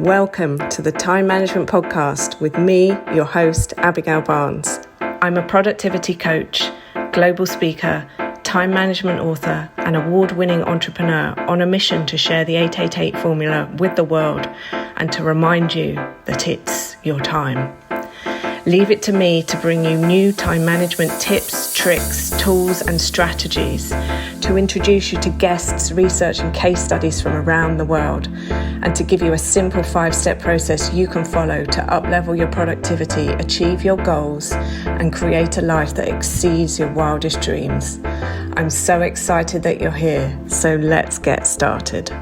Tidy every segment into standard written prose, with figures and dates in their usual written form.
Welcome to the Time Management Podcast with me, your host, Abigail Barnes. I'm a productivity coach, global speaker, time management author, and award-winning entrepreneur on a mission to share the 888 formula with the world and to remind you that it's your time. Leave it to me to bring you new time management tips, tricks, tools, and strategies, to introduce you to guests, research, and case studies from around the world, and to give you a simple 5-step process you can follow to uplevel your productivity, achieve your goals, and create a life that exceeds your wildest dreams. I'm so excited that you're here, so let's get started.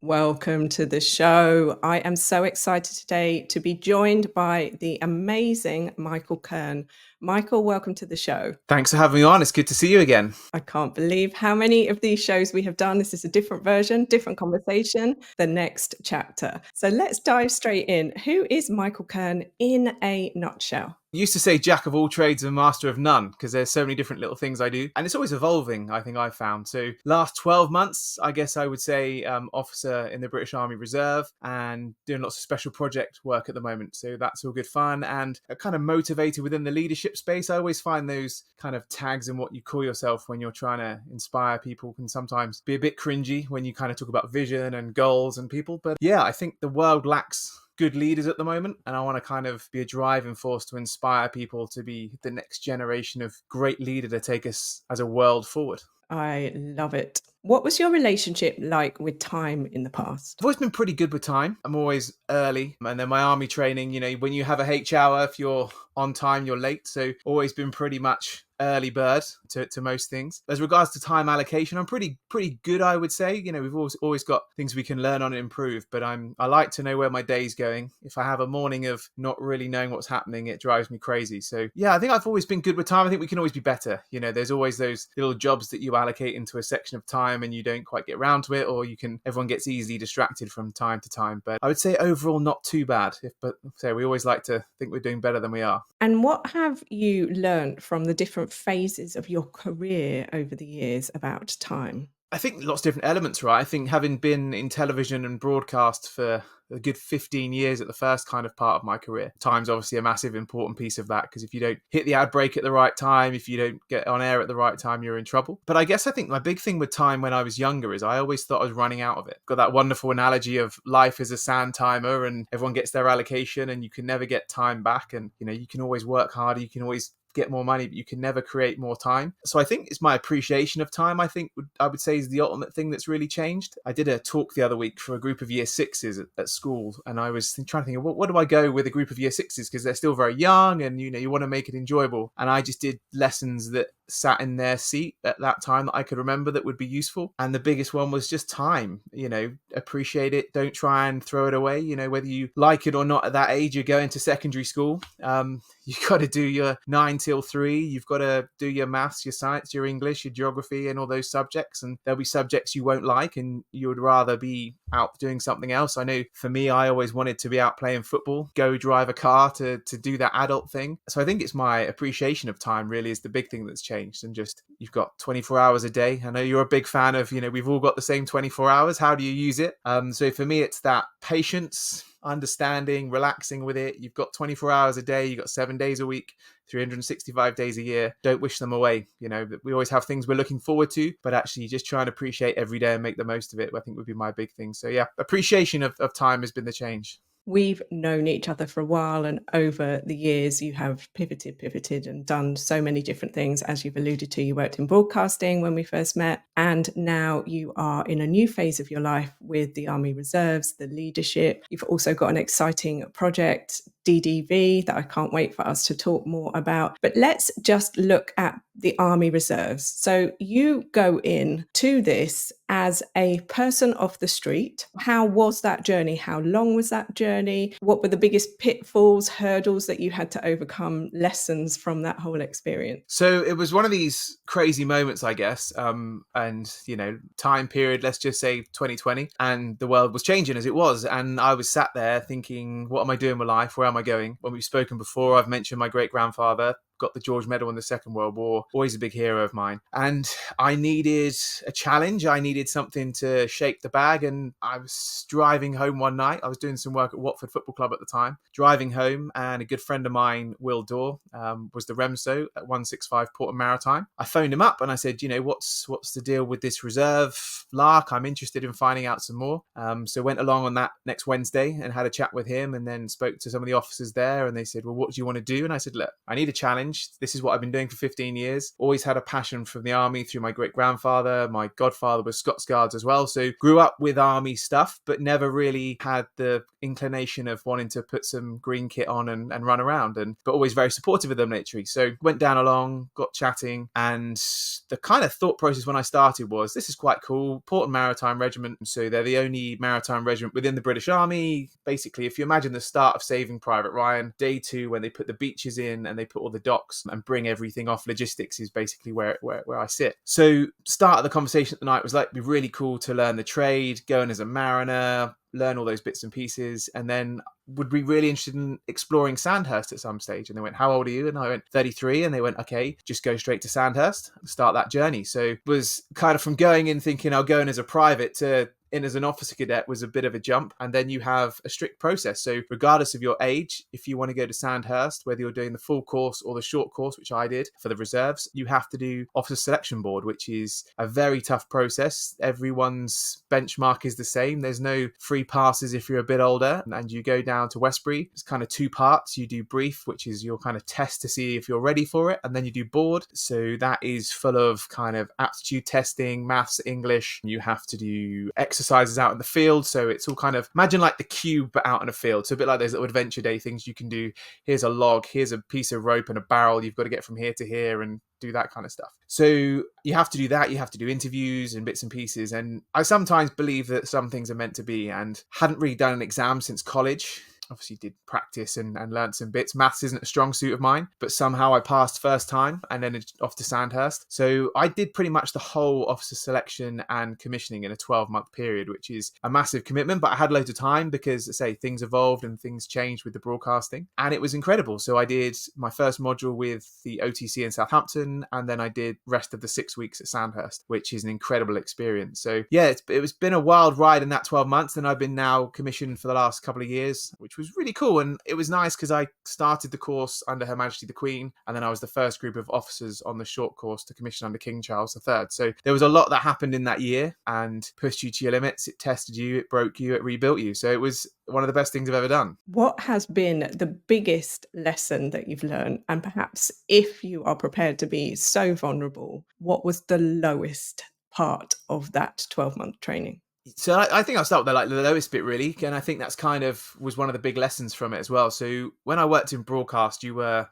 Welcome to the show. I am so excited today to be joined by the amazing Michael Kurn. Michael, welcome to the show. Thanks for having me on. It's good to see you again. I can't believe how many of these shows we have done. This is a different version, different conversation, the next chapter. So let's dive straight in. Who is Michael Kurn in a nutshell? I used to say jack of all trades and master of none because there's so many different little things I do. And it's always evolving, I think I've found. So last 12 months, I guess I would say officer in the British Army Reserve and doing lots of special project work at the moment. So that's all good fun and kind of motivated within the leadership space. I always find those kind of tags in what you call yourself when you're trying to inspire people can sometimes be a bit cringy when you kind of talk about vision and goals and people. But yeah, I think the world lacks good leaders at the moment, and I want to kind of be a driving force to inspire people to be the next generation of great leader to take us as a world forward. I love it. What was your relationship like with time in the past? I've always been pretty good with time. I'm always early. And then my army training, you know, when you have a H hour, if you're on time, you're late. So always been pretty much early bird to most things. As regards to time allocation, I'm pretty good, I would say. You know, we've always got things we can learn on and improve, but I like to know where my day's going. If I have a morning of not really knowing what's happening, it drives me crazy. So yeah, I think I've always been good with time. I think we can always be better. You know, there's always those little jobs that you allocate into a section of time and you don't quite get around to it, or everyone gets easily distracted from time to time. But I would say overall not too bad. But we always like to think we're doing better than we are. And what have you learned from the different phases of your career over the years about time? I think lots of different elements, right? I think having been in television and broadcast for a good 15 years at the first kind of part of my career, time's obviously a massive important piece of that, because if you don't hit the ad break at the right time, if you don't get on air at the right time, you're in trouble. But I guess I think my big thing with time when I was younger is I always thought I was running out of it. Got that wonderful analogy of life is a sand timer and everyone gets their allocation and you can never get time back. And, you know, you can always work harder, you can always get more money, but you can never create more time. So I think it's my appreciation of time, I would say is the ultimate thing that's really changed. I did a talk the other week for a group of year sixes at school, and I was trying to think of what do I go with a group of year sixes, because they're still very young and, you know, you want to make it enjoyable. And I just did lessons that sat in their seat at that time that I could remember that would be useful. And the biggest one was just time. You know, appreciate it. Don't try and throw it away. You know, whether you like it or not at that age, you're going to secondary school. You've got to do your 9 till 3. You've got to do your maths, your science, your English, your geography, and all those subjects. And there'll be subjects you won't like and you would rather be out doing something else. I know for me, I always wanted to be out playing football, go drive a car to do that adult thing. So I think it's my appreciation of time really is the big thing that's changed. And just, you've got 24 hours a day. I know you're a big fan of, you know, we've all got the same 24 hours. How do you use it? So for me, it's that patience, understanding, relaxing with it. You've got 24 hours a day, you've got 7 days a week, 365 days a year. Don't wish them away. You know, we always have things we're looking forward to, but actually just try and appreciate every day and make the most of it, I think would be my big thing. So yeah, appreciation of time has been the change. We've known each other for a while, and over the years you have pivoted and done so many different things. As you've alluded to, you worked in broadcasting when we first met, and now you are in a new phase of your life with the Army Reserves, the leadership. You've also got an exciting project, DDV, that I can't wait for us to talk more about. But let's just look at the Army Reserves. So you go in to this as a person off the street. How was that journey? How long was that journey? What were the biggest pitfalls, hurdles that you had to overcome, lessons from that whole experience? So it was one of these crazy moments, I guess. And, you know, time period, let's just say 2020, and the world was changing as it was. And I was sat there thinking, what am I doing with life? Where am I going? When we've spoken before, I've mentioned my great-grandfather got the George Medal in the Second World War, always a big hero of mine. And I needed a challenge. I needed something to shake the bag. And I was driving home one night. I was doing some work at Watford Football Club at the time, driving home, and a good friend of mine, Will Dorr, was the Remso at 165 Porton Maritime. I phoned him up and I said, what's the deal with this reserve lark? I'm interested in finding out some more. So went along on that next Wednesday and had a chat with him, and then spoke to some of the officers there, and they said, well, what do you want to do? And I said, look, I need a challenge. This is what I've been doing for 15 years. Always had a passion for the army through my great-grandfather. My godfather was Scots Guards as well. So grew up with army stuff, but never really had the inclination of wanting to put some green kit on and run around, but always very supportive of the military. So went down along, got chatting, and the kind of thought process when I started was, this is quite cool. Porton Maritime Regiment. So they're the only maritime regiment within the British Army. Basically, if you imagine the start of Saving Private Ryan, day 2, when they put the beaches in and they put all the docks and bring everything off, logistics is basically where I sit. So start of the conversation at the night was like, it'd be really cool to learn the trade, going as a mariner, learn all those bits and pieces, and then would be really interested in exploring Sandhurst at some stage. And they went, how old are you? And I went, 33. And they went, okay, just go straight to Sandhurst and start that journey. So it was kind of from going in thinking I'll go in as a private to in as an officer cadet was a bit of a jump. And then you have a strict process. So regardless of your age, if you want to go to Sandhurst, whether you're doing the full course or the short course, which I did for the reserves, you have to do Officer Selection Board, which is a very tough process. Everyone's benchmark is the same. There's no free passes if you're a bit older, and you go down to Westbury. It's kind of 2 parts. You do brief, which is your kind of test to see if you're ready for it, and then you do board. So that is full of kind of aptitude testing, maths, English. You have to do exercises out in the field. So it's all kind of, imagine like the cube, but out in a field. So a bit like those little adventure day things you can do. Here's a log, here's a piece of rope and a barrel. You've got to get from here to here and do that kind of stuff. So you have to do that. You have to do interviews and bits and pieces. And I sometimes believe that some things are meant to be, and hadn't really done an exam since college. Obviously did practice and learned some bits. Maths isn't a strong suit of mine, but somehow I passed first time and then off to Sandhurst. So I did pretty much the whole officer selection and commissioning in a 12-month period, which is a massive commitment, but I had loads of time because, say, things evolved and things changed with the broadcasting, and it was incredible. So I did my first module with the OTC in Southampton, and then I did rest of the 6 weeks at Sandhurst, which is an incredible experience. So yeah, it's been a wild ride in that 12 months, and I've been now commissioned for the last couple of years, which was really cool. And it was nice because I started the course under Her Majesty the Queen, and then I was the first group of officers on the short course to commission under King Charles III. So there was a lot that happened in that year and pushed you to your limits. It tested you, it broke you, it rebuilt you. So it was one of the best things I've ever done. What has been the biggest lesson that you've learned? And perhaps if you are prepared to be so vulnerable, what was the lowest part of that 12-month training? So I think I'll start with the lowest bit, really. And I think that's kind of was one of the big lessons from it as well. So when I worked in broadcast, you were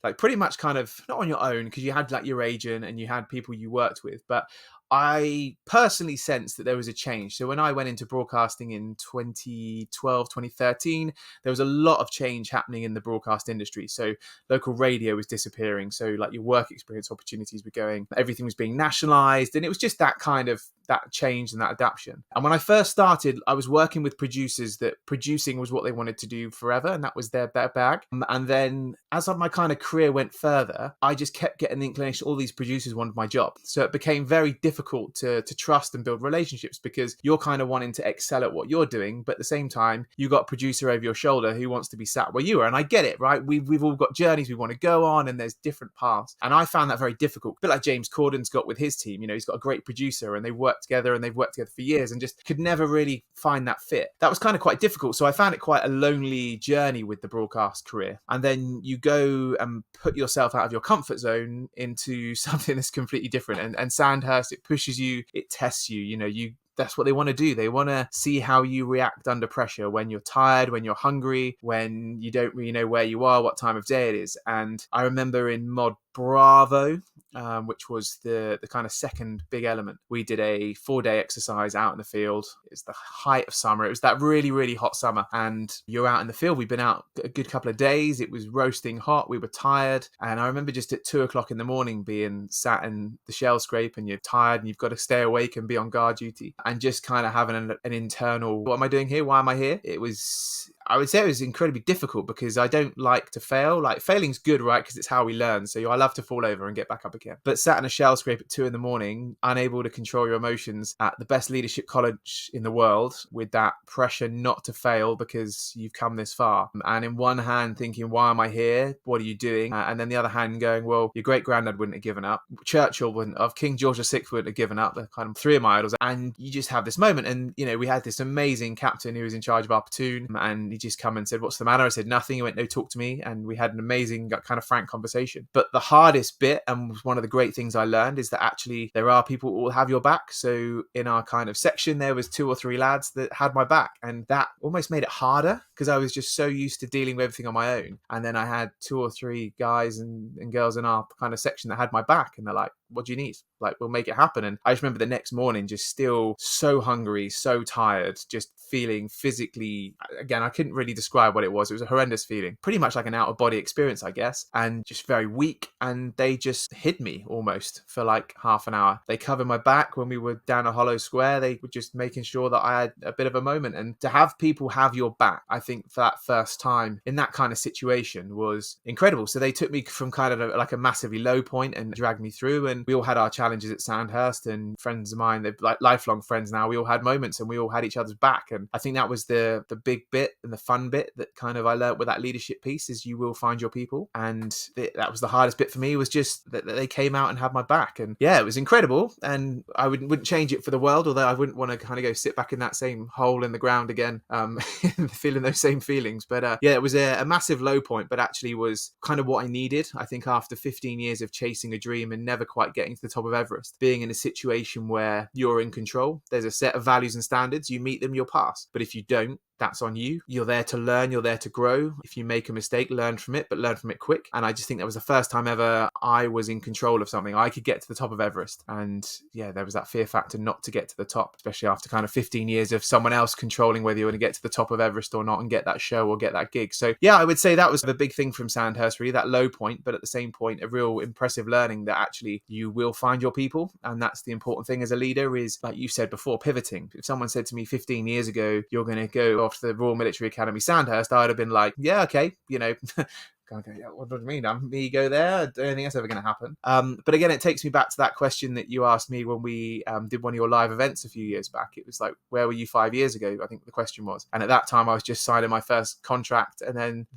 like pretty much kind of not on your own, because you had like your agent and you had people you worked with. But I personally sensed that there was a change. So when I went into broadcasting in 2012, 2013, there was a lot of change happening in the broadcast industry. So local radio was disappearing. So like your work experience opportunities were going, everything was being nationalized. And it was just that kind of that change and that adaptation. And when I first started, I was working with producers that producing was what they wanted to do forever. And that was their bag. And then as my kind of career went further, I just kept getting the inclination all these producers wanted my job. So it became very difficult to trust and build relationships, because you're kind of wanting to excel at what you're doing, but at the same time you got a producer over your shoulder who wants to be sat where you are. And I get it, right? We've all got journeys we want to go on, and there's different paths, and I found that very difficult. A bit like James Corden's got with his team. He's got a great producer and they work together and they've worked together for years, and just could never really find that fit. That was kind of quite difficult. So I found it quite a lonely journey with the broadcast career. And then you go and put yourself out of your comfort zone into something that's completely different. And Sandhurst, it pushes you, it tests you, that's what they want to do. They want to see how you react under pressure, when you're tired, when you're hungry, when you don't really know where you are, what time of day it is. And I remember in Mod Bravo, which was the kind of second big element, we did a 4-day exercise out in the field. It's the height of summer. It was that really, really hot summer. And you're out in the field. We've been out a good couple of days. It was roasting hot. We were tired. And I remember just at 2:00 in the morning being sat in the shell scrape, and you're tired and you've got to stay awake and be on guard duty, and just kind of having an internal, what am I doing here? Why am I here? I would say it was incredibly difficult because I don't like to fail. Like failing's good, right? Because it's how we learn. So I love to fall over and get back up again. But sat in a shell scrape at 2 a.m, unable to control your emotions at the best leadership college in the world with that pressure not to fail because you've come this far. And in one hand thinking, why am I here? What are you doing? And then the other hand going, well, your great granddad wouldn't have given up. Churchill wouldn't have. King George VI wouldn't have given up. They're kind of 3 of my idols. And you just have this moment. And, we had this amazing captain who was in charge of our platoon. And he just come and said, what's the matter? I said, nothing. He went, no, talk to me. And we had an amazing kind of frank conversation. But the hardest bit, and one of the great things I learned, is that actually there are people who will have your back. So in our kind of section, there was 2 or 3 lads that had my back. And that almost made it harder because I was just so used to dealing with everything on my own. And then I had 2 or 3 guys and girls in our kind of section that had my back. And they're like, what do you need? Like, we'll make it happen. And I just remember the next morning just still so hungry, so tired, just feeling physically, again, I couldn't really describe what it was. It was a horrendous feeling, pretty much like an out of body experience, I guess, and just very weak. And they just hid me almost for like half an hour. They covered my back when we were down a hollow square. They were just making sure that I had a bit of a moment. And to have people have your back, I think for that first time in that kind of situation was incredible. So they took me from kind of like a massively low point and dragged me through. And we all had our challenges at Sandhurst, and friends of mine, they're like lifelong friends now. We all had moments and we all had each other's back. And I think that was the big bit and the fun bit that kind of I learned with that leadership piece is you will find your people. And that was the hardest bit for me, was just that they came out and had my back. And yeah, it was incredible. And I wouldn't change it for the world, although I wouldn't want to kind of go sit back in that same hole in the ground again, feeling those same feelings. But yeah, it was a massive low point, but actually was kind of what I needed. I think after 15 years of chasing a dream and never quite getting to the top of Everest, being in a situation where you're in control, there's a set of values and standards, you meet them, you'll pass. But if you don't, that's on you. You're there to learn, you're there to grow. If you make a mistake, learn from it, but learn from it quick. And I just think that was the first time ever I was in control of something. I could get to the top of Everest. And yeah, there was that fear factor not to get to the top, especially after kind of 15 years of someone else controlling whether you're going to get to the top of Everest or not and get that show or get that gig. So yeah, I would say that was the big thing from Sandhurst, really, that low point, but at the same point, a real impressive learning that actually you will find your people. And that's the important thing as a leader is, like you said before, pivoting. If someone said to me 15 years ago, you're going to go off to the Royal Military Academy Sandhurst, I'd have been like, yeah, okay, kind of go, yeah, what do you mean? Me go there? I don't think that's ever going to happen. But again, it takes me back to that question that you asked me when we did one of your live events a few years back. It was like, where were you 5 years ago? I think the question was. And at that time, I was just signing my first contract. And then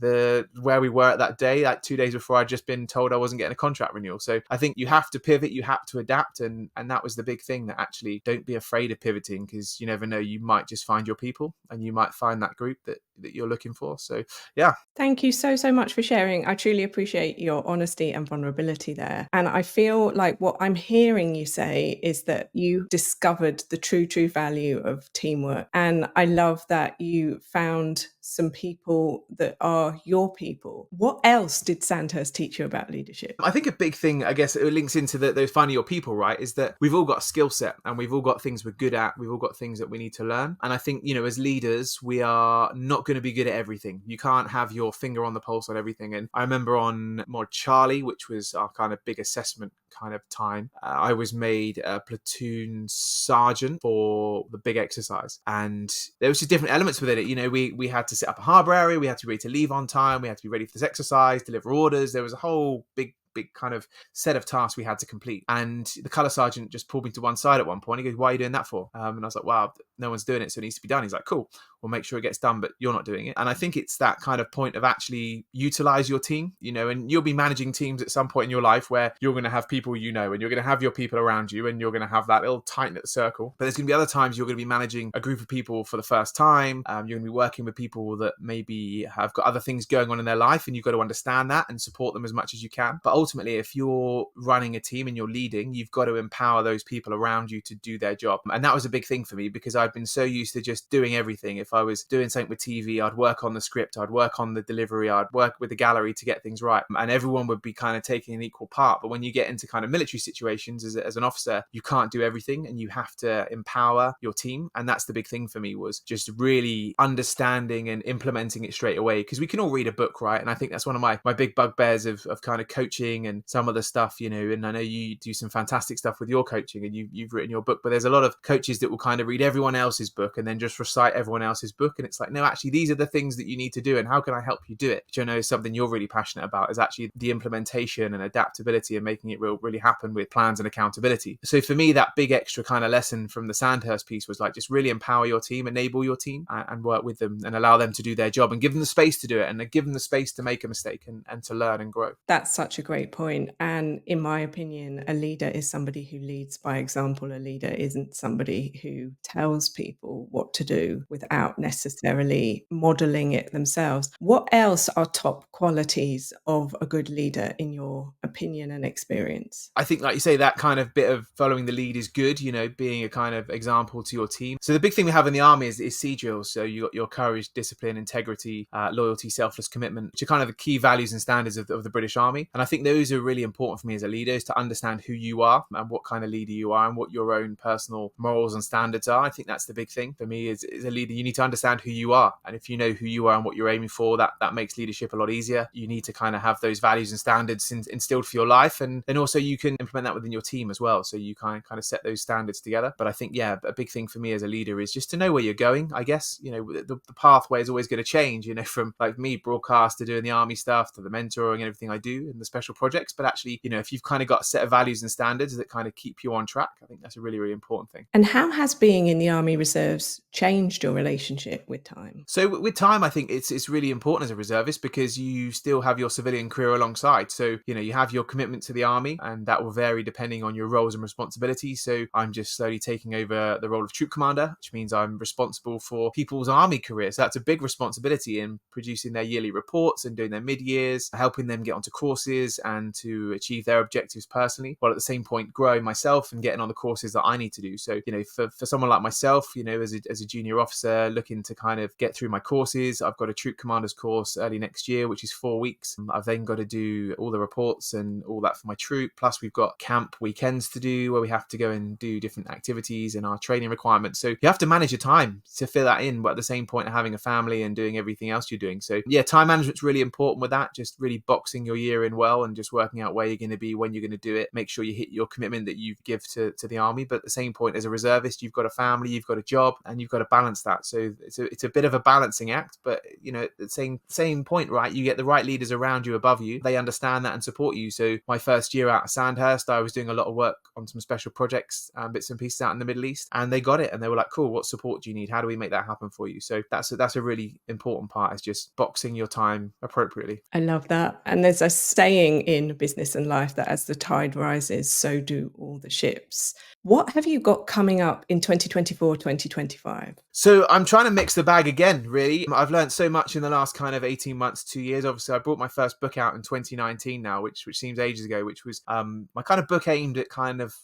where we were at that day, like 2 days before, I'd just been told I wasn't getting a contract renewal. So I think you have to pivot, you have to adapt. And that was the big thing, that actually don't be afraid of pivoting, because you never know, you might just find your people and you might find that group that you're looking for. So yeah. Thank you so much for sharing. I truly appreciate your honesty and vulnerability there. And I feel like what I'm hearing you say is that you discovered the true value of teamwork. And I love that you found some people that are your people. What else did Sandhurst teach you about leadership? I think a big thing, I guess it links into those finding your people, right, is that we've all got a skill set and we've all got things we're good at. We've all got things that we need to learn. And I think, as leaders, we are not going to be good at everything. You can't have your finger on the pulse on everything. And I remember on Mod Charlie, which was our kind of big assessment kind of time, I was made a platoon sergeant for the big exercise. And there was just different elements within it. We had to set up a harbour area. We had to be ready to leave on time. We had to be ready for this exercise, deliver orders. There was a whole big kind of set of tasks we had to complete. And the colour sergeant just pulled me to one side at one point. He goes, why are you doing that for? And I was like, wow, no one's doing it, so it needs to be done. He's like, cool, we'll make sure it gets done, but you're not doing it. And I think it's that kind of point of actually utilize your team, and you'll be managing teams at some point in your life where you're going to have people, and you're going to have your people around you, and you're going to have that little tight-knit circle. But there's going to be other times you're going to be managing a group of people for the first time. You're going to be working with people that maybe have got other things going on in their life, and you've got to understand that and support them as much as you can. But ultimately, if you're running a team and you're leading, you've got to empower those people around you to do their job. And that was a big thing for me, because I'd been so used to just doing everything. If I was doing something with TV, I'd work on the script, I'd work on the delivery, I'd work with the gallery to get things right. And everyone would be kind of taking an equal part. But when you get into kind of military situations as an officer, you can't do everything, and you have to empower your team. And that's the big thing for me, was just really understanding and implementing it straight away. Because we can all read a book, right? And I think that's one of my big bugbears of kind of coaching and some of the stuff, and I know you do some fantastic stuff with your coaching, and you've written your book, but there's a lot of coaches that will kind of read everyone everyone else's book and then just recite everyone else's book. And it's like, no, actually, these are the things that you need to do. And how can I help you do it? Which I know is something you're really passionate about, is actually the implementation and adaptability and making it really happen with plans and accountability. So for me, that big extra kind of lesson from the Sandhurst piece was like, just really empower your team, enable your team, and work with them and allow them to do their job and give them the space to do it and give them the space to make a mistake and to learn and grow. That's such a great point. And in my opinion, a leader is somebody who leads by example. A leader isn't somebody who tells people what to do without necessarily modeling it themselves. What else are top qualities of a good leader in your opinion and experience? I think, like you say, that kind of bit of following the lead is good, being a kind of example to your team. So the big thing we have in the army is sea drills. So you got your courage, discipline, integrity, loyalty, selfless commitment, which are kind of the key values and standards of the British Army. And I think those are really important for me as a leader, is to understand who you are and what kind of leader you are and what your own personal morals and standards are. I think that's the big thing for me as a leader. You need to understand who you are. And if you know who you are and what you're aiming for, that makes leadership a lot easier. You need to kind of have those values and standards instilled for your life. And also you can implement that within your team as well. So you kind of set those standards together. But I think, yeah, a big thing for me as a leader is just to know where you're going. I guess, the pathway is always going to change, from like me, broadcast, to doing the army stuff, to the mentoring and everything I do and the special projects. But actually, if you've kind of got a set of values and standards that kind of keep you on track, I think that's a really, really important thing. And how has being in the Army Reserves changed your relationship with time? So with time, I think it's really important as a reservist, because you still have your civilian career alongside. So, you have your commitment to the army, and that will vary depending on your roles and responsibilities. So I'm just slowly taking over the role of troop commander, which means I'm responsible for people's army careers. So that's a big responsibility in producing their yearly reports and doing their mid-years, helping them get onto courses and to achieve their objectives personally, while at the same point growing myself and getting on the courses that I need to do. So, for someone like myself, as a junior officer looking to kind of get through my courses, I've got a troop commander's course early next year, which is 4 weeks. I've then got to do all the reports and all that for my troop. Plus we've got camp weekends to do where we have to go and do different activities and our training requirements. So you have to manage your time to fill that in, but at the same point having a family and doing everything else you're doing. So yeah, time management's really important with that. Just really boxing your year in well and just working out where you're going to be, when you're going to do it. Make sure you hit your commitment that you give to the army. But at the same point, as a reservist, you've got a family, you've got a job, and you've got to balance that. So it's a bit of a balancing act, but at the same point, right, you get the right leaders around you, above you. They understand that and support you. So my first year out of Sandhurst, I was doing a lot of work on some special projects, bits and pieces out in the Middle East, and they got it, and they were like, cool, what support do you need? How do we make that happen for you? So that's a really important part, is just boxing your time appropriately. I love that. And there's a saying in business and life that as the tide rises, so do all the ships. What have you got coming up in 2024, 2025? So I'm trying to mix the bag again, really. I've learned so much in the last kind of 18 months, 2 years. Obviously, I brought my first book out in 2019 now, which seems ages ago, which was my kind of book aimed at kind of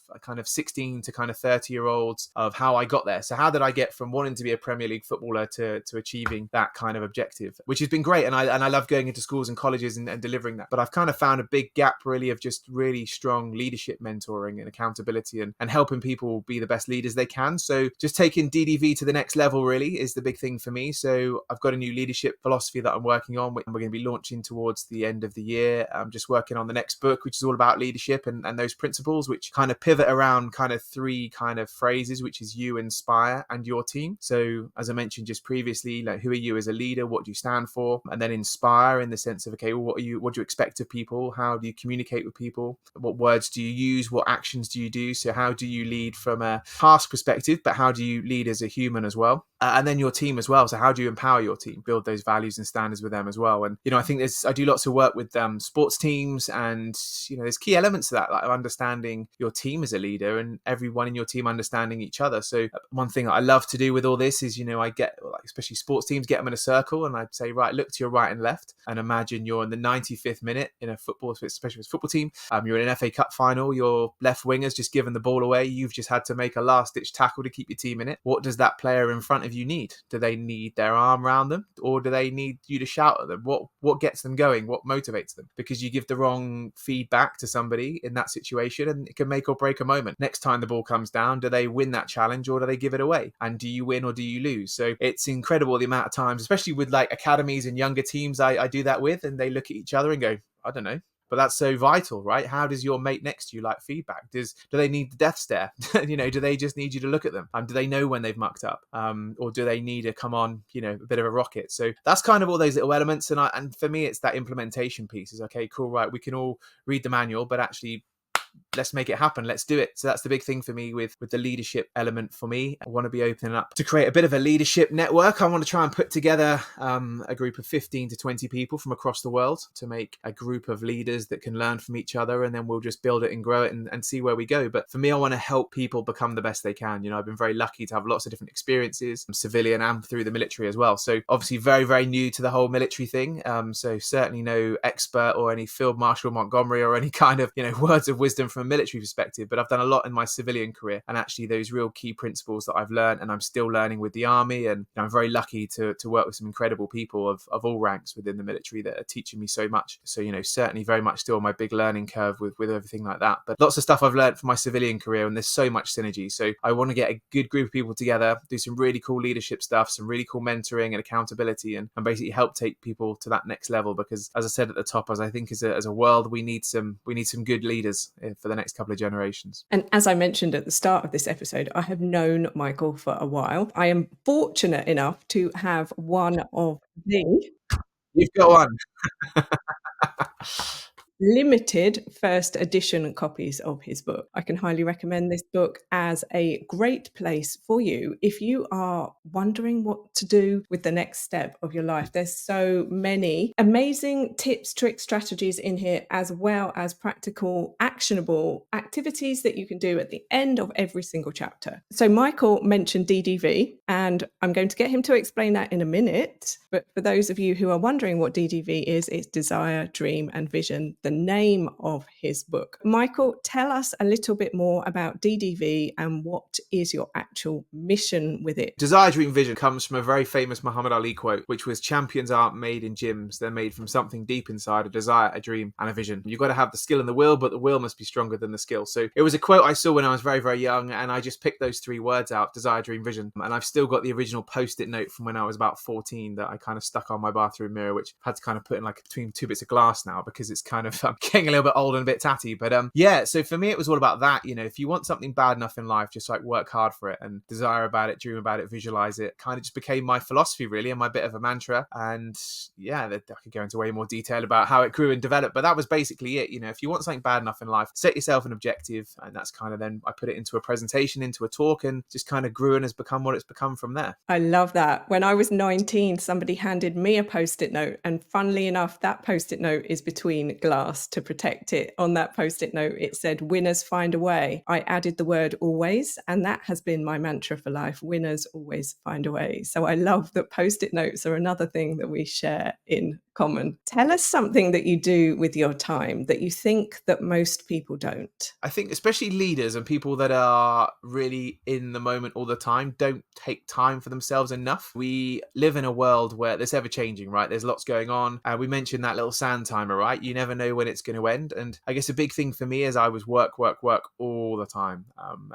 16 to kind of 30-year-olds of how I got there. So how did I get from wanting to be a Premier League footballer to achieving that kind of objective, which has been great. And I love going into schools and colleges and delivering that. But I've kind of found a big gap, really, of just really strong leadership mentoring and accountability and helping people be the best leaders they can. So just taking DDV to the next level really is the big thing for me. So I've got a new leadership philosophy that I'm working on, which we're going to be launching towards the end of the year. I'm just working on the next book, which is all about leadership and those principles, which kind of pivot around kind of three kind of phrases, which is you, inspire, and your team. So as I mentioned just previously, like, who are you as a leader? What do you stand for? And then inspire in the sense of, okay, well, what do you expect of people? How do you communicate with people? What words do you use? What actions do you do? So how do you lead from a task perspective, but how do you lead as a human as well? And then your team as well. So how do you empower your team, build those values and standards with them as well? And, I think I do lots of work with sports teams, and, there's key elements to that, like understanding your team as a leader and everyone in your team understanding each other. So one thing that I love to do with all this is, I get, like, especially sports teams, get them in a circle and I'd say, right, look to your right and left and imagine you're in the 95th minute in a football, especially with a football team. You're in an FA Cup final, your left winger's just given the ball away. You've just had to make a last ditch tackle to keep your team in it. What does that player in front of you need? Do they need their arm around them, or do they need you to shout at them? What gets them going? What motivates them? Because you give the wrong feedback to somebody in that situation and it can make or break a moment. Next time the ball comes down, do they win that challenge or do they give it away? And do you win or do you lose? So it's incredible the amount of times, especially with like academies and younger teams I do that with, and they look at each other and go, I don't know. but that's so vital, right? How does your mate next to you like feedback? Do they need the death stare? Do they just need you to look at them? Do they know when they've mucked up? Or do they need to come on, a bit of a rocket? So that's kind of all those little elements. And for me, it's that implementation piece is, okay, cool, right? We can all read the manual, but actually let's make it happen. Let's do it. So that's the big thing for me with the leadership element for me. I want to be opening up to create a bit of a leadership network. I want to try and put together a group of 15 to 20 people from across the world to make a group of leaders that can learn from each other, and then we'll just build it and grow it and see where we go. But for me, I want to help people become the best they can. I've been very lucky to have lots of different experiences, civilian and through the military as well. So obviously very, very new to the whole military thing. So certainly no expert or any Field Marshal Montgomery or any kind of, words of wisdom from a military perspective, but I've done a lot in my civilian career, and actually those real key principles that I've learned and I'm still learning with the army. And I'm very lucky to work with some incredible people of all ranks within the military that are teaching me so much. So, certainly very much still on my big learning curve with everything like that. But lots of stuff I've learned from my civilian career, and there's so much synergy. So I want to get a good group of people together, do some really cool leadership stuff, some really cool mentoring and accountability, and basically help take people to that next level. Because as I said at the top, as I think as a world, we need some good leaders for the next couple of generations. And as I mentioned at the start of this episode, I have known Michael for a while. I am fortunate enough to have one of the... You've got one. limited first edition copies of his book. I can highly recommend this book as a great place for you if you are wondering what to do with the next step of your life. There's so many amazing tips, tricks, strategies in here, as well as practical, actionable activities that you can do at the end of every single chapter. So Michael mentioned DDV, and I'm going to get him to explain that in a minute. But for those of you who are wondering what DDV is, it's Desire, Dream and Vision, the name of his book. Michael, tell us a little bit more about DDV and what is your actual mission with it? Desire, Dream, Vision comes from a very famous Muhammad Ali quote, which was, champions aren't made in gyms. They're made from something deep inside, a desire, a dream and a vision. You've got to have the skill and the will, but the will must be stronger than the skill. So it was a quote I saw when I was very, very young, and I just picked those three words out, desire, dream, vision. And I've still got the original Post-it note from when I was about 14 that I kind of stuck on my bathroom mirror, which I've had to kind of put in like between two bits of glass now because it's kind of getting a little bit old and a bit tatty. But so for me, it was all about that. If you want something bad enough in life, just like work hard for it and desire about it, dream about it, visualize it. Kind of just became my philosophy really, and my bit of a mantra. And yeah, I could go into way more detail about how it grew and developed, but that was basically it. If you want something bad enough in life, set yourself an objective. And that's kind of, then I put it into a presentation, into a talk, and just kind of grew and has become what it's become from there. I love that. When I was 19, somebody handed me a Post-it note, and funnily enough, that Post-it note is between glass to protect it. On that Post-it note, it said, winners find a way. I added the word always, and that has been my mantra for life. Winners always find a way. So I love that Post-it notes are another thing that we share in common. Tell us something that you do with your time that you think that most people don't. I think especially leaders and people that are really in the moment all the time don't take time for themselves enough. We live in a world where there's ever changing, right? There's lots going on. We mentioned that little sand timer, right? You never know when it's going to end. And I guess a big thing for me is I was work all the time.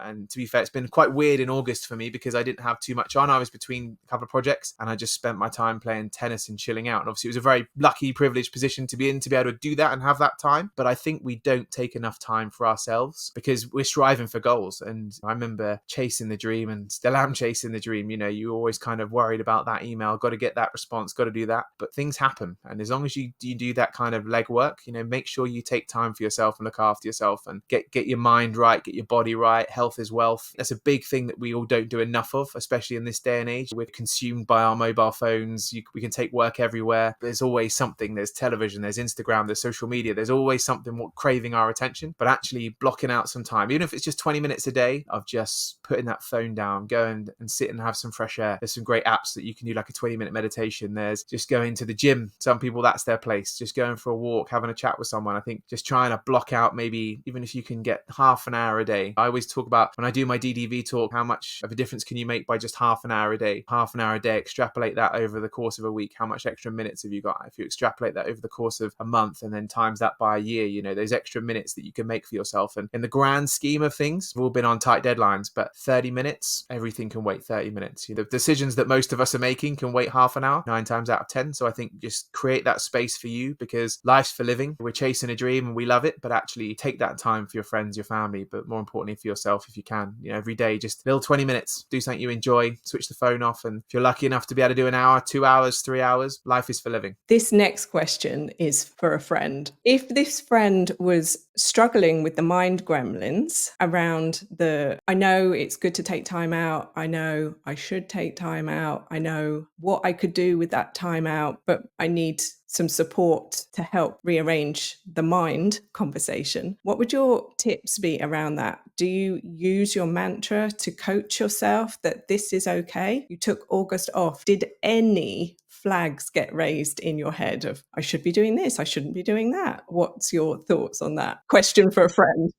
And to be fair, it's been quite weird in August for me because I didn't have too much on. I was between a couple of projects and I just spent my time playing tennis and chilling out. And obviously it was a very lucky, privileged position to be in, to be able to do that and have that time. But I think we don't take enough time for ourselves because we're striving for goals. And I remember chasing the dream, and still am chasing the dream. You're always kind of worried about that email, got to get that response, got to do that. But things happen. And as long as you do that kind of legwork, make sure you take time for yourself and look after yourself and get your mind right, get your body right. Health is wealth. That's a big thing that we all don't do enough of, especially in this day and age. We're consumed by our mobile phones. We can take work everywhere. There's always something. There's television, there's Instagram, there's social media. There's always something craving our attention. But actually blocking out some time, even if it's just 20 minutes a day of just putting that phone down, go and sit and have some fresh air. There's some great apps that you can do, like a 20-minute meditation. There's just going to the gym. Some people, that's their place. Just going for a walk, having a chat with someone. I think just trying to block out, maybe even if you can get half an hour a day. I always talk about, when I do my DDV talk, how much of a difference can you make by just half an hour a day? Half an hour a day, extrapolate that over the course of a week. How much extra minutes have you got? If you extrapolate that over the course of a month and then times that by a year, those extra minutes that you can make for yourself. And in the grand scheme of things, we've all been on tight deadlines, but 30 minutes, everything can wait 30 minutes. The decisions that most of us are making can wait half an hour, 9 times out of 10. So I think just create that space for you, because life's for living. We're chasing a dream and we love it, but actually take that time for your friends, your family, but more importantly for yourself if you can. Every day, just little 20 minutes, do something you enjoy, switch the phone off. And if you're lucky enough to be able to do an hour, 2 hours, 3 hours, life is for living. This next question is for a friend. If this friend was struggling with the mind gremlins around I know it's good to take time out, I know I should take time out, I know what I could do with that time out, but I need some support to help rearrange the mind conversation. What would your tips be around that? Do you use your mantra to coach yourself that this is okay? You took August off. Did any flags get raised in your head of, I should be doing this, I shouldn't be doing that? What's your thoughts on that? Question for a friend.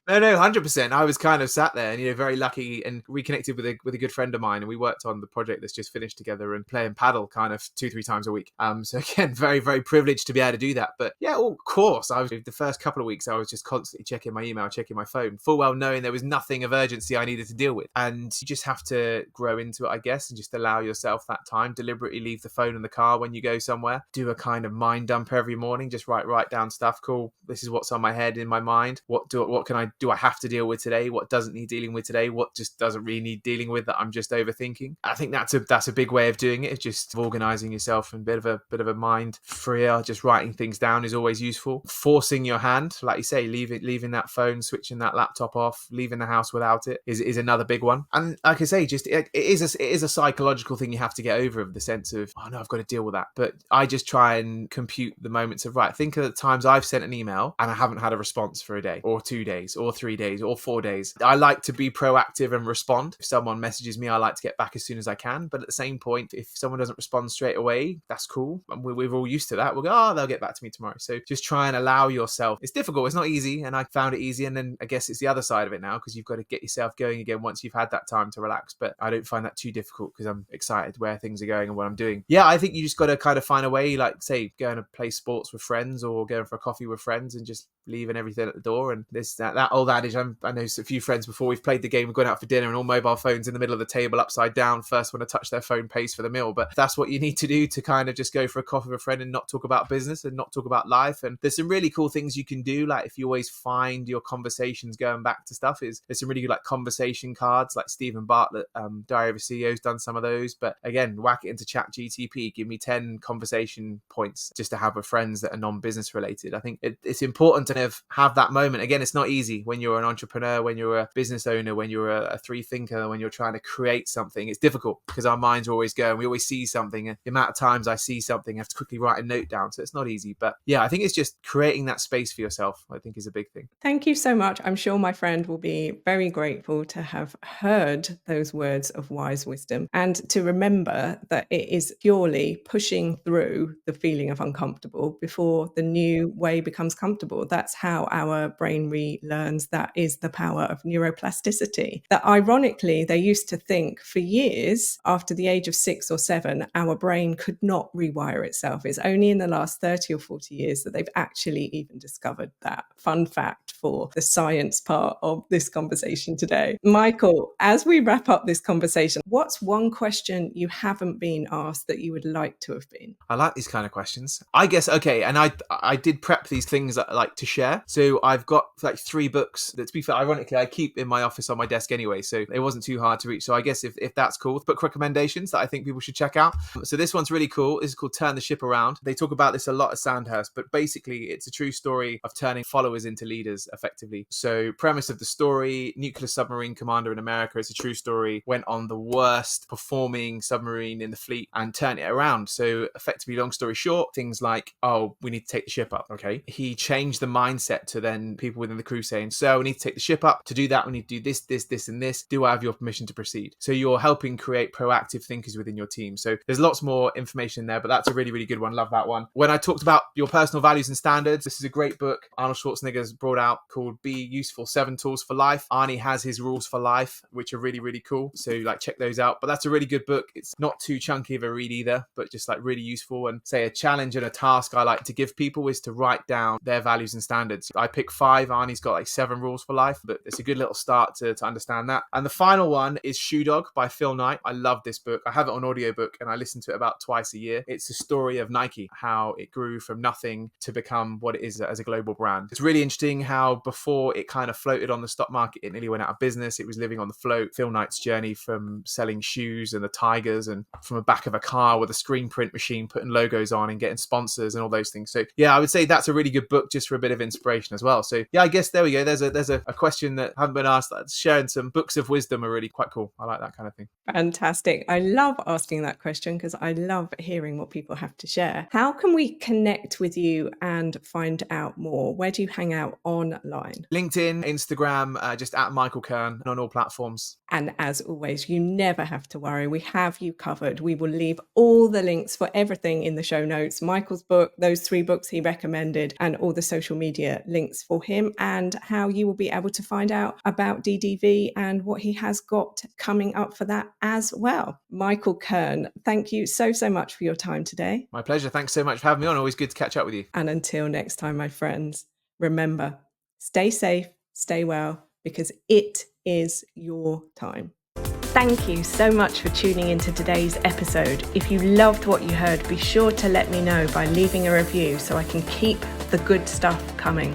No, 100%. I was kind of sat there and, very lucky and reconnected with a good friend of mine. And we worked on the project that's just finished together and playing paddle kind of 2-3 times a week. So again, very, very privileged to be able to do that. But yeah, of course, the first couple of weeks, I was just constantly checking my email, checking my phone, full well knowing there was nothing of urgency I needed to deal with. And you just have to grow into it, I guess, and just allow yourself that time. Deliberately leave the phone in the car when you go somewhere. Do a kind of mind dump every morning. Just write down stuff. Cool. This is what's on my head, in my mind. What can I do? I have to deal with today? What doesn't need dealing with today? What just doesn't really need dealing with that I'm just overthinking? I think that's a big way of doing it. It's just organizing yourself and bit of a mind freer. Just writing things down is always useful. Forcing your hand, like you say, leaving that phone, switching that laptop off, leaving the house without it is another big one. And like I say, just it is a psychological thing you have to get over, of the sense of, oh no, I've got to deal with that. But I just try and compute the moments of, right, think of the times I've sent an email and I haven't had a response for a day or 2 days or 3 days or 4 days. I like to be proactive and respond. If someone messages me, I like to get back as soon as I can. But at the same point, if someone doesn't respond straight away, that's cool. And we're all used to that. We'll go, oh, they'll get back to me tomorrow. So just try and allow yourself. It's difficult. It's not easy. And I found it easy. And then I guess it's the other side of it now, because you've got to get yourself going again once you've had that time to relax. But I don't find that too difficult, because I'm excited where things are going and what I'm doing. Yeah, I think you just got to kind of find a way, like say, going to play sports with friends or going for a coffee with friends and just leaving everything at the door. And that old adage, I know a few friends before we've played the game, we've gone out for dinner and all mobile phones in the middle of the table upside down. First one to touch their phone pays for the meal. But that's what you need to do to kind of just go for a coffee with a friend and not talk about business and not talk about life. And there's some really cool things you can do. Like if you always find your conversations going back to stuff, there's some really good like conversation cards, like Stephen Bartlett, Diary of a CEO's done some of those. But again, whack it into Chat GTP, give me 10 conversation points just to have with friends that are non-business related. I think it's important to have that moment. Again, it's not easy when you're an entrepreneur, when you're a business owner, when you're a free thinker, when you're trying to create something. It's difficult because our minds are always going. We always see something. And the amount of times I see something, I have to quickly write a note down. So it's not easy. But yeah, I think it's just creating that space for yourself, I think, is a big thing. Thank you so much. I'm sure my friend will be very grateful to have heard those words of wise wisdom, and to remember that it is purely pushing through the feeling of uncomfortable before the new way becomes comfortable. That's how our brain relearns. That is the power of neuroplasticity. That ironically, they used to think for years after the age of 6 or 7, our brain could not rewire itself. It's only in the last 30 or 40 years that they've actually even discovered that. Fun fact for the science part of this conversation today. Michael, as we wrap up this conversation, what's one question you haven't been asked that you would like to have been? I like these kind of questions. I guess, okay, and I did prep these things that I like to share. So I've got like 3 books that, to be fair, ironically, I keep in my office on my desk anyway, so it wasn't too hard to reach. So I guess if that's cool, book recommendations that I think people should check out. So this one's really cool. This is called Turn the Ship Around. They talk about this a lot at Sandhurst, but basically it's a true story of turning followers into leaders effectively. So premise of the story, nuclear submarine commander in America, it's a true story, went on the worst performing submarine in the fleet and turned it around. So effectively, long story short, things like, oh, we need to take the ship up. Okay. He changed the mindset to then people within the crew saying, so we need to take the ship up. To do that, we need to do this, this, and this. Do I have your permission to proceed? So you're helping create proactive thinkers within your team. So there's lots more information in there, but that's a really, really good one. Love that one. When I talked about your personal values and standards, this is a great book Arnold Schwarzenegger's brought out called Be Useful, 7 Tools for Life. Arnie has his rules for life, which are really, really cool. So like check those out. But that's a really good book. It's not too chunky of a read either, but just like really useful. And say a challenge and a task I like to give people is to write down their values and standards. I pick 5. Arnie's got like 7 rules for life, but it's a good little start to understand that. And the final one is Shoe Dog by Phil Knight. I love this book. I have it on audiobook and I listen to it about twice a year. It's the story of Nike, how it grew from nothing to become what it is as a global brand. It's really interesting how before it kind of floated on the stock market, it nearly went out of business. It was living on the float. Phil Knight's journey from selling shoes and the Tigers and from the back of a car with a screen print machine, putting logos on and getting sponsors and all those things. So yeah, I would say that's a really good book just for a bit of inspiration as well. So yeah, I guess there we go. There's a question that haven't been asked. Sharing some books of wisdom are really quite cool. I like that kind of thing. Fantastic. I love asking that question because I love hearing what people have to share. How can we connect with you and find out more? Where do you hang out online? LinkedIn, Instagram, just at Michael Kurn on all platforms. And as always, you never have to worry. We have you covered. We will leave all the links for everything in the show notes. Michael's book, those 3 books he recommended, and all the social media links for him, and how you will be able to find out about DDV and what he has got coming up for that as well. Michael Kurn, thank you so much for your time today. My pleasure. Thanks so much for having me on. Always good to catch up with you. And until next time, my friends, remember, stay safe, stay well, because it is your time. Thank you so much for tuning into today's episode. If you loved what you heard, be sure to let me know by leaving a review so I can keep the good stuff coming.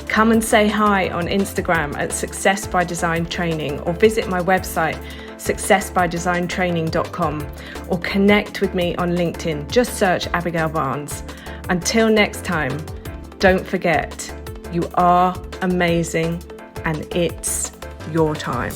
Come and say hi on Instagram at Success by Design Training, or visit my website successbydesigntraining.com, or connect with me on LinkedIn. Just search Abigail Barnes. Until next time, don't forget, you are amazing and it's your time.